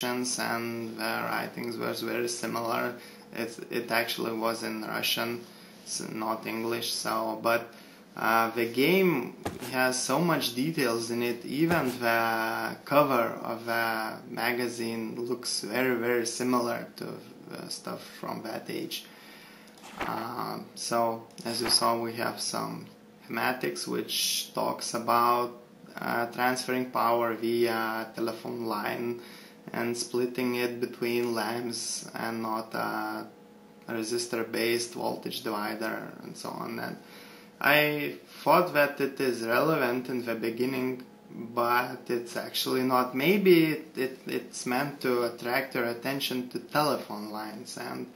and the writings were very similar. It actually was in Russian, not English. So, but the game has so much details in it. Even the cover of the magazine looks very similar to stuff from that age. So, as you saw, we have some thematics which talks about transferring power via telephone line and splitting it between lamps and not a resistor-based voltage divider and so on. And I thought that it is relevant in the beginning, but it's actually not. Maybe it's meant to attract your attention to telephone lines, and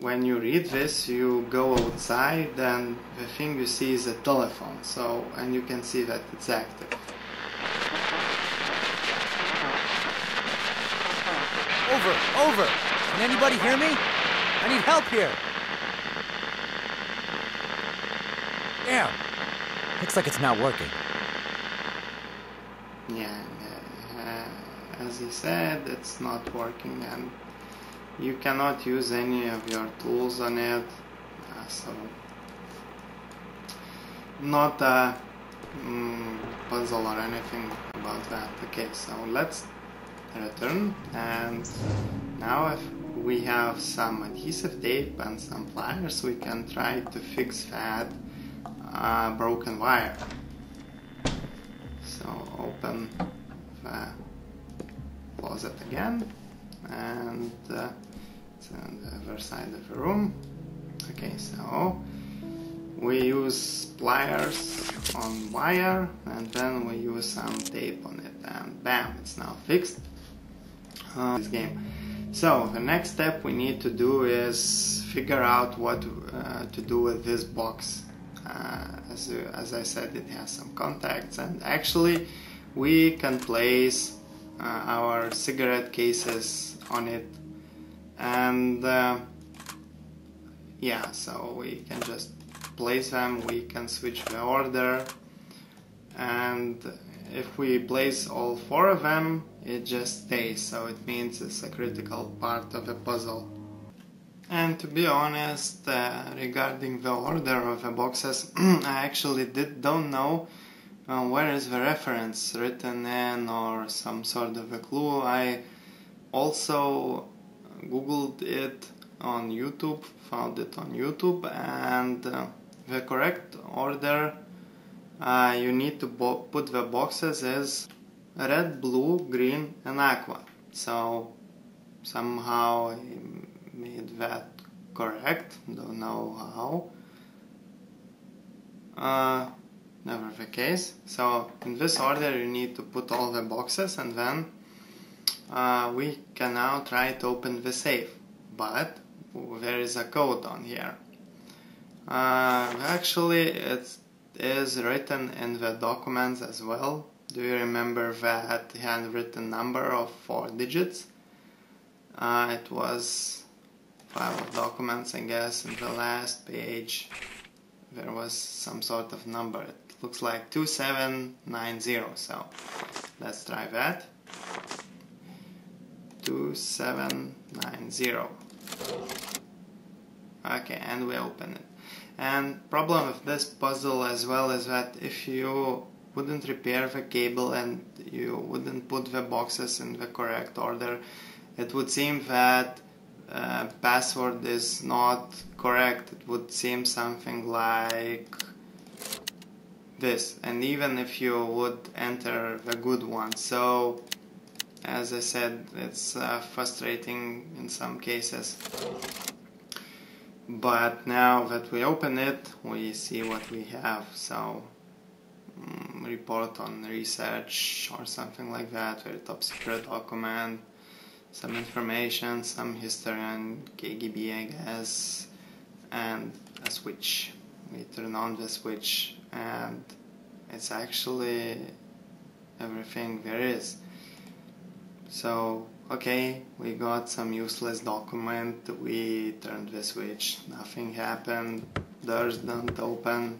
when you read this, you go outside and the thing you see is a telephone. So, and you can see that it's active. Over! Can anybody hear me? I need help here! Damn! Looks like it's not working. Yeah, as he said, it's not working, and you cannot use any of your tools on it, so not a puzzle or anything about that. Okay, so let's return, and now if we have some adhesive tape and some pliers, we can try to fix that broken wire. So open the closet again, and it's on the other side of the room. Okay, so we use pliers on wire, and then we use some tape on it, and bam, it's now fixed. This game. So the next step we need to do is figure out what to do with this box. As I said, it has some contacts, and actually we can place our cigarette cases on it, and yeah, so we can just place them, we can switch the order, and if we place all four of them, it just stays, so it means it's a critical part of the puzzle. And to be honest, regarding the order of the boxes, I actually don't know where is the reference written in or some sort of a clue. I also googled it on YouTube, found it on YouTube, and the correct order you need to put the boxes is red, blue, green and aqua. So somehow I made that correct, don't know how. Never the case. So in this order you need to put all the boxes, and then we can now try to open the safe, but there is a code on here. Actually it is written in the documents as well. Do you remember that handwritten number of 4 digits? It was file of documents, I guess. In the last page there was some sort of number. It looks like 2790, so let's try that. 2790. Okay, and we open it. And problem with this puzzle as well is that if you wouldn't repair the cable and you wouldn't put the boxes in the correct order, it would seem that password is not correct. It would seem something like this, and even if you would enter the good one. So as I said, it's frustrating in some cases. But now that we open it, we see what we have. So report on research or something like that, very top secret document, some information, some history on KGB, I guess, and a switch. We turn on the switch and it's actually everything there is. So okay, we got some useless document, we turned the switch, nothing happened, doors don't open.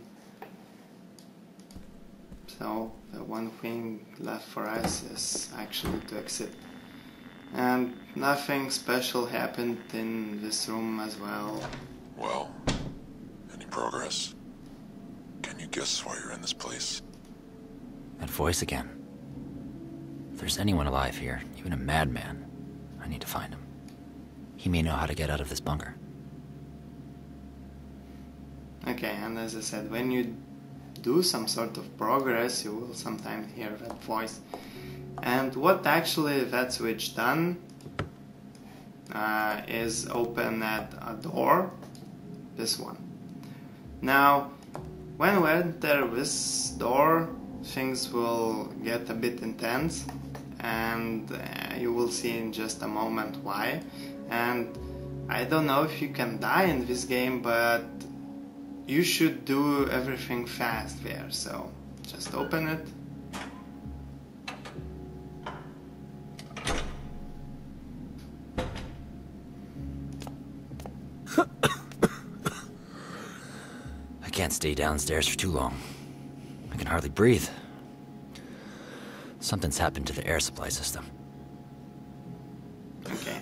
So the one thing left for us is actually to exit. And nothing special happened in this room as well. Well, any progress? Can you guess why you're in this place? That voice again. If there's anyone alive here, even a madman, I need to find him. He may know how to get out of this bunker. Okay, and as I said, when you do some sort of progress, you will sometimes hear that voice. And what actually that switch done is open at a door, this one. Now, when we enter this door, things will get a bit intense, and you will see in just a moment why. And I don't know if you can die in this game, but you should do everything fast there, so just open it. I can't stay downstairs for too long. I can hardly breathe. Something's happened to the air supply system. Okay,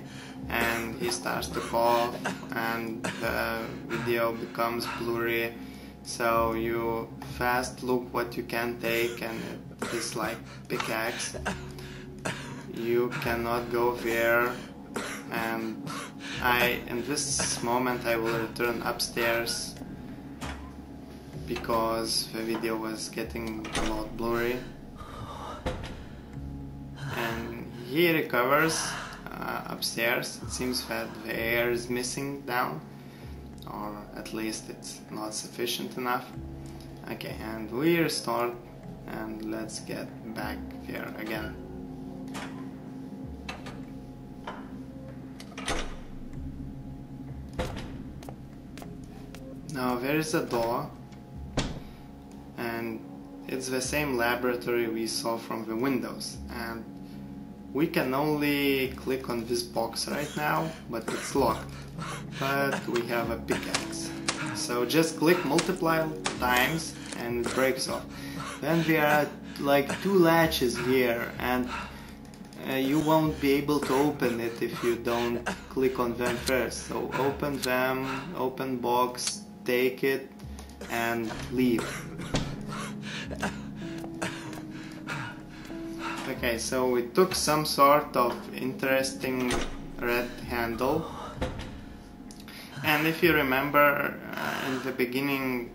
and he starts to cough and the video becomes blurry, so you fast look what you can take, and it is like pickaxe. You cannot go there, and in this moment I will return upstairs because the video was getting a lot blurry. And he recovers upstairs. It seems that the air is missing down, or at least it's not sufficient enough. Okay, and we restart, and let's get back there again. Now there is a door, and it's the same laboratory we saw from the windows, and we can only click on this box right now, but it's locked. But we have a pickaxe, so just click multiple times and it breaks off. Then there are like 2 latches here, and you won't be able to open it if you don't click on them first. So open them, open box, take it, and leave. Okay, so we took some sort of interesting red handle, and if you remember in the beginning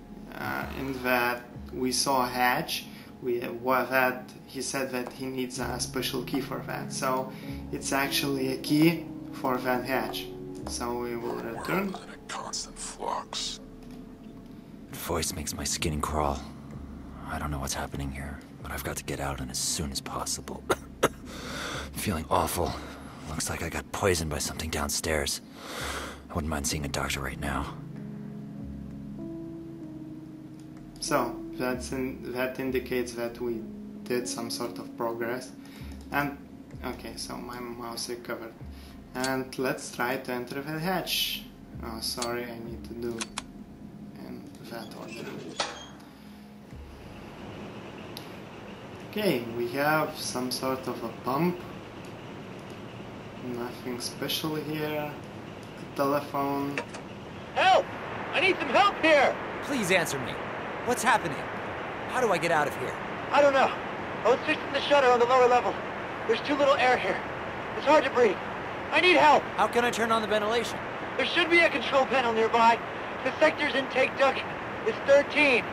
in that we saw a hatch, he said that he needs a special key for that, so it's actually a key for that hatch. So we will return. World in a constant flux. That voice makes my skin crawl. I don't know what's happening here, but I've got to get out and as soon as possible. I'm feeling awful. Looks like I got poisoned by something downstairs. I wouldn't mind seeing a doctor right now. So that indicates that we did some sort of progress. And okay, so my mouse recovered. And let's try to enter the hatch. Oh, sorry, I need to do in that order. Okay, we have some sort of a pump. Nothing special here. A telephone. Help! I need some help here! Please answer me. What's happening? How do I get out of here? I don't know. I was fixing the shutter on the lower level. There's too little air here. It's hard to breathe. I need help! How can I turn on the ventilation? There should be a control panel nearby. The sector's intake duct is 13.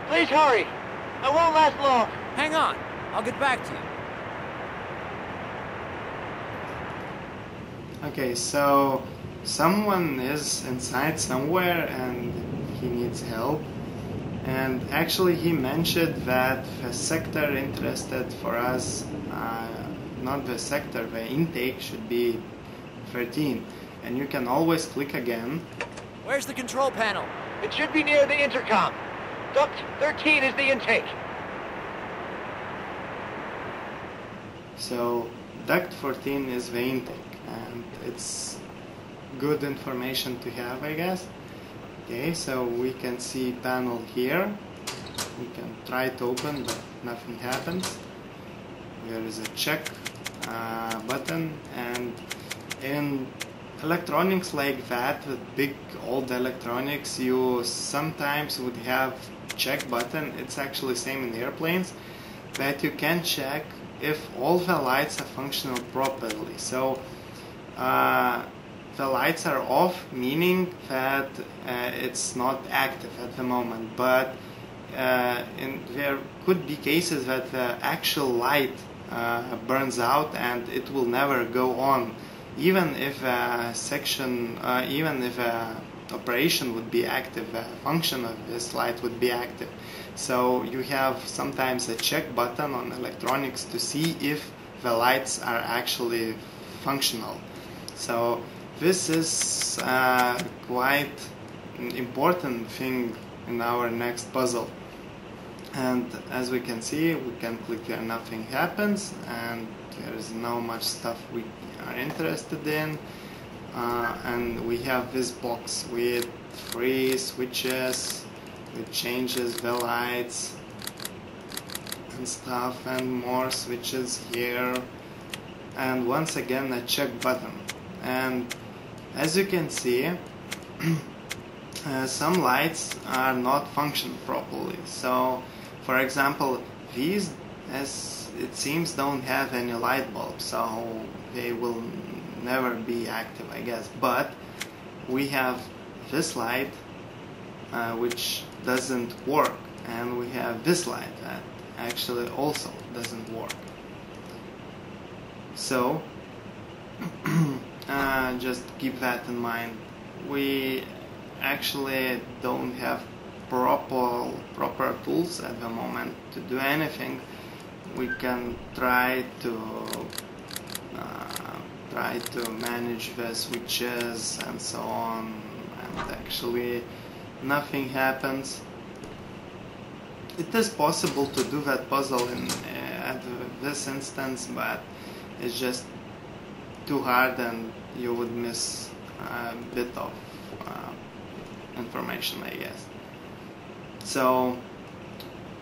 Please hurry. I won't last long. Hang on. I'll get back to you. Okay, so someone is inside somewhere and he needs help. And actually he mentioned that the sector interested for us, not the sector, the intake should be 13. And you can always click again. Where's the control panel? It should be near the intercom. Duct 13 is the intake. So duct 14 is the intake, and it's good information to have, I guess. Okay, so we can see panel here. We can try to open, but nothing happens. There is a check button, and in electronics like that, with big old electronics, you sometimes would have check button. It's actually same in airplanes, that you can check if all the lights are functional properly. So the lights are off, meaning that it's not active at the moment, but there could be cases that the actual light burns out and it will never go on, even if a section, even if a operation would be active, the function of this light would be active. So you have sometimes a check button on electronics to see if the lights are actually functional. So this is quite an important thing in our next puzzle. And as we can see, we can click here, nothing happens, and there is no much stuff we are interested in. And we have this box with 3 switches, it changes the lights and stuff, and more switches here, and once again a check button. And as you can see, some lights are not functioning properly. So for example, these, as it seems, don't have any light bulbs, so they will never be active, I guess. But we have this light which doesn't work, and we have this light that actually also doesn't work. So just keep that in mind. We actually don't have proper tools at the moment to do anything. We can try to manage the switches and so on, and actually nothing happens. It is possible to do that puzzle at this instance, but it's just too hard and you would miss a bit of information, I guess. So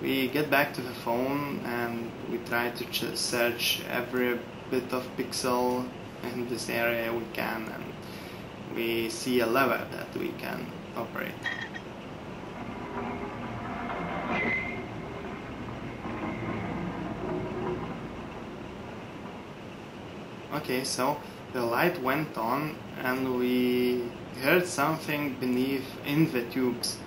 we get back to the phone and we try to search every bit of pixel in this area we can, and we see a lever that we can operate. Okay, so the light went on and we heard something beneath in the tubes.